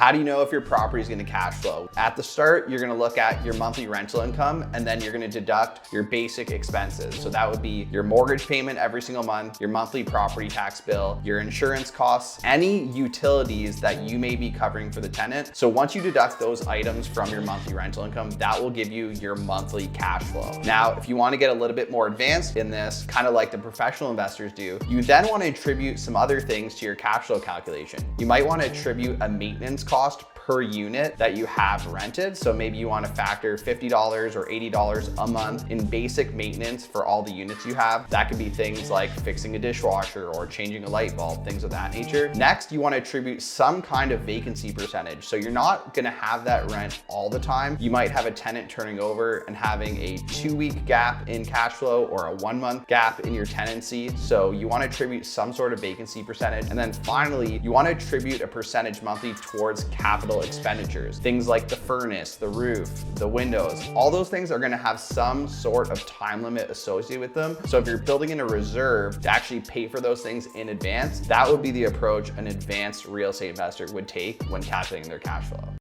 How do you know if your property is going to cash flow? At the start, you're going to look at your monthly rental income, and then you're going to deduct your basic expenses. So that would be your mortgage payment every single month, your monthly property tax bill, your insurance costs, any utilities that you may be covering for the tenant. So once you deduct those items from your monthly rental income, that will give you your monthly cash flow. Now, if you want to get a little bit more advanced in this, kind of like the professional investors do, you then want to attribute some other things to your cash flow calculation. You might want to attribute a maintenance cost per unit that you have rented. So maybe you want to factor $50 or $80 a month in basic maintenance for all the units you have. That could be things like fixing a dishwasher or changing a light bulb, things of that nature. Next, you want to attribute some kind of vacancy percentage. So you're not going to have that rent all the time. You might have a tenant turning over and having a 2-week gap in cash flow or a 1-month gap in your tenancy. So you want to attribute some sort of vacancy percentage. And then finally, you want to attribute a percentage monthly towards capital expenditures. Things like the furnace, the roof, the windows, all those things are going to have some sort of time limit associated with them. So if you're building in a reserve to actually pay for those things in advance, that would be the approach an advanced real estate investor would take when calculating their cash flow.